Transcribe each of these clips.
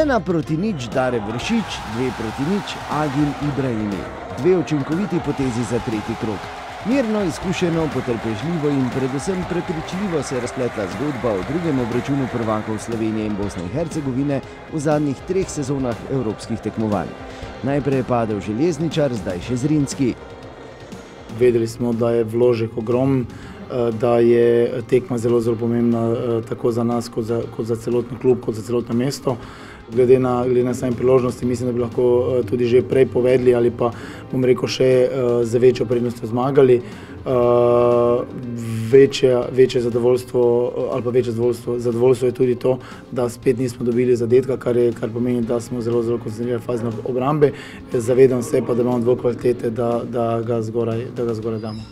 1-0 Dare Vršič, 2-0 Agim Ibrahimi. 2 učinkoviti potezi za tretji krog. Mirno, izkušeno, potrpežljivo in predvsem prepričljivo se je razpletla zgodba o drugem obračunu prvakov Slovenije in Bosne in Hercegovine v zadnjih 3 sezonah evropskih tekmovanj. Najprej je padel Železničar, zdaj še Zrinski. Vedeli smo, da je vložek ogromen, da je tekma zelo pomembna tako za nas, kot za celotno klub, kot za celotno mesto. Glede na same priložnosti, mislim, da bi lahko tudi že prej povedali ali pa, bom rekel, še z večjo prednostjo zmagali. Večje zadovoljstvo ali pa večje zadovoljstvo je tudi to, da spet nismo dobili zadetka, kar pomeni, da smo zelo koncentrirali fazno obrambe. Zavedam se pa, da imamo dovolj kvalitete, da ga zgoraj damo.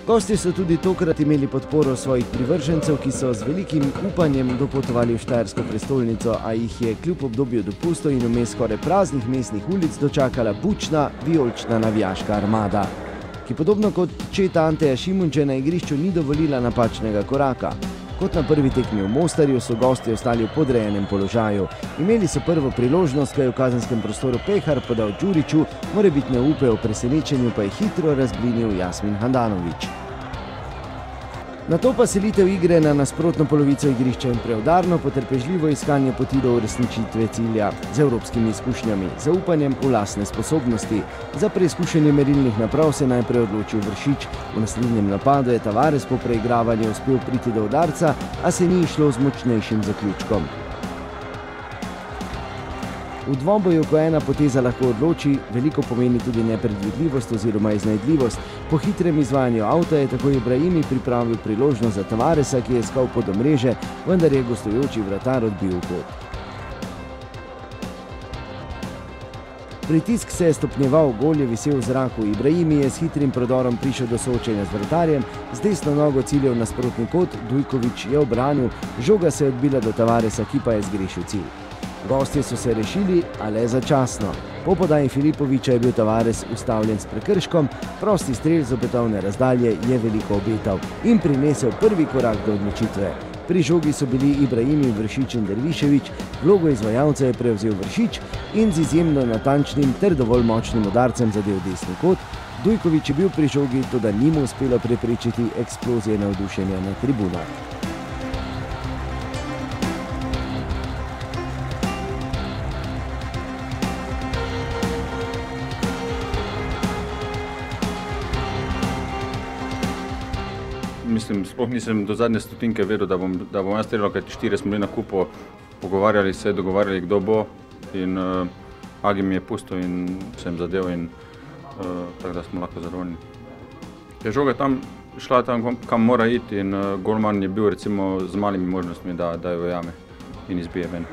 Gosti so tudi tokrat imeli podporo svojih privržencev, ki so z velikim upanjem dopotovali v štajersko prestolnico, a jih je kljub obdobju dopustov in vmes skoraj praznih mestnih ulic dočakala bučna, vijolična navijaška armada, ki podobno kot četa Anteja Šimunče na igrišču ni dovolila napačnega koraka. Kot na prvi tekmi v Mostarju so gosti ostali v podrejenem položaju. Imeli so prvo priložnost, ko je v kazenskem prostoru Pehar podal Đuriću, morebitne upe o presenečenju pa je hitro razblinil Jasmin Handanović. Nato pa selitev igre na nasprotno polovico igrišča in preudarno, potrpežljivo iskanje poti do uresničitve cilja z evropskimi izkušnjami, zaupanjem v lastne sposobnosti. Za preizkušenje merilnih naprav se najprej odločil Vršič. V naslednjem napadu je Tavares po preigravanju uspel priti do udarca, a se ni išlo z močnejšim zaključkom. V dvoboju, ko ena poteza lahko odloči, veliko pomeni tudi nepredvidljivost oziroma iznajdljivost. Po hitrem izvajanju avta je tako Ibrahimi pripravil priložnost za Tavaresa, ki je iskal pod omrežje, vendar je gostujoči vratar odbil pot. Pritisk se je stopnjeval, gol je visel v zraku. Ibrahimi je s hitrim prodorom prišel do soočenja z vratarjem, z desno nogo ciljal nasprotni kot, Dujković je obranil, žoga se je odbila do Tavaresa, ki pa je zgrešil cilj. Gostje so se rešili, a le začasno. Po podaji Filipovića je bil Tavares ustavljen s prekrškom, prosti strel z obetavne razdalje je veliko obetal in prinesel prvi korak do odločitve. Pri žogi so bili Ibrahimi, Vršič in Dervišević, vlogo izvajalca je prevzel Vršič in z izjemno natančnim ter dovolj močnim udarcem zadel desni kot. Dujković je bil pri žogi, toda ni mu uspelo preprečiti eksplozije navdušenja na tribunah. Mislim, sploh nisem do zadnje stotinke vedel, da bom jaz streljal, kajti 4 smo bili na kupu, pogovarjali se, dogovarjali, kdo bo, in Agi mi je pustil in sem zadev in tako da smo lahko zadovoljni. Je žoga tam šla tam, kam mora iti, in golman je bil recimo z malimi možnostmi, da jo ujame in izbije ven.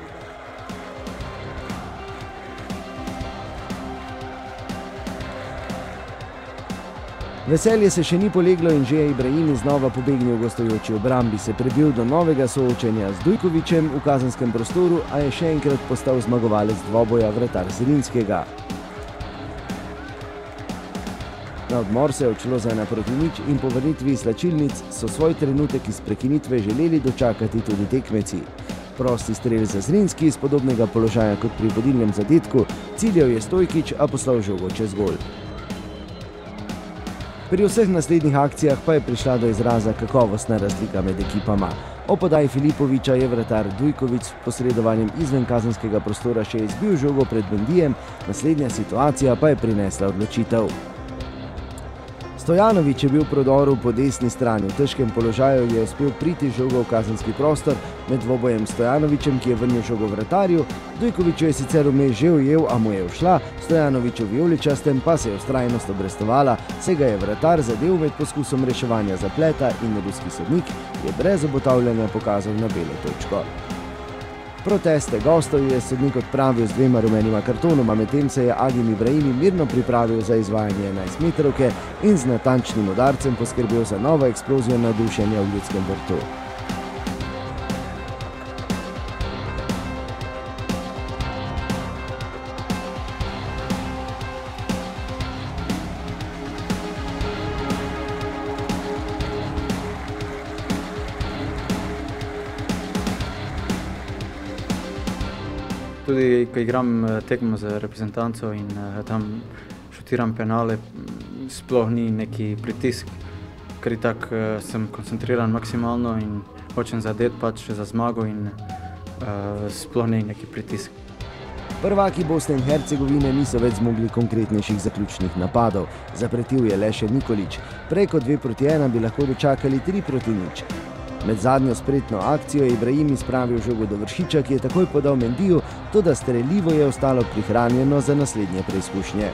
Veselje se še ni poleglo in že je Ibrahimi znova pobegnil v gostujoči obrambi, se prebil do novega soočenja z Dujkovićem v kazenskem prostoru, a je še enkrat postal zmagovalec dvoboja vratar Zrinskega. Na odmor se je odšlo za 1-0 in po vrnitvi iz slačilnic so svoj trenutek iz prekinitve želeli dočakati tudi tekmeci. Prosti strel za Zrinski iz podobnega položaja kot pri vodilnem zadetku, ciljal je Stojkić, a poslal žogo čez gol. Pri vseh naslednjih akcijah pa je prišla do izraza kakovostna razlika med ekipama. O podaji Filipovića je vratar Dujković s posredovanjem izven kazenskega prostora še izbil žogo pred Mendijem, naslednja situacija pa je prinesla odločitev. Stojanović je bil v prodoru po desni strani. V težkem položaju je uspel priti žogo v kazenski prostor med dvobojem Stojanovićem, ki je vrnil žogo vratarju. Dujkoviću je sicer vmes že ujel, a mu je ušla, Stojanoviću vijoličastem pa se je vztrajnost obrestovala, se ga je vratar zadel med poskusom reševanja zapleta in ruski sodnik je brez obotavljanja pokazal na belo točko. Proteste gostov je sodnik odpravil z 2 rumenima kartonoma, medtem se je Agim Ibrahimi mirno pripravil za izvajanje 11-metrovke in z natančnim udarcem poskrbel za novo eksplozijo navdušenja v Ljudskem vrtu. Tudi, ko igram tekmo za reprezentanco in tam šutiram penale, sploh ni neki pritisk, ker tako sem koncentriran maksimalno in hočem zadeti pač za zmago in sploh ni neki pritisk. Prvaki Bosne in Hercegovine niso več zmogli konkretnejših zaključnih napadov. Zapretil je Leše Nikolić. Prej kot 2-1 bi lahko dočakali 3-0. Med zadnjo spretno akcijo je Ibrahimi spravil žogo do Vršiča, ki je takoj podal Mendiju, toda strelivo je ostalo prihranjeno za naslednje preizkušnje.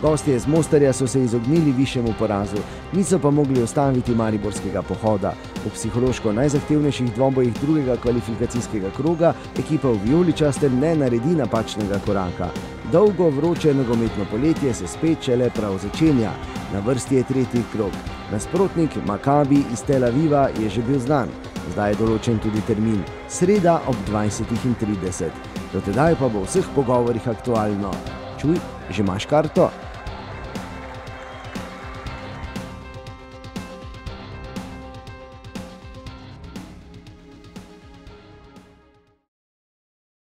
Gostje iz Mostarja so se izognili višjemu porazu, niso pa mogli ustaviti mariborskega pohoda. V psihološko najzahtevnejših dvobojih drugega kvalifikacijskega kroga ekipa v vijoličastem ne naredi napačnega koraka. Dolgo vroče nogometno poletje se spet šele prav začenja. Na vrsti je tretji krog. Nasprotnik Makabi iz Tel Aviva je že bil znan. Zdaj je določen tudi termin. Sreda ob 20:30. Do tedaj pa bo v vseh pogovorih aktualno. Čuj, že imaš karto?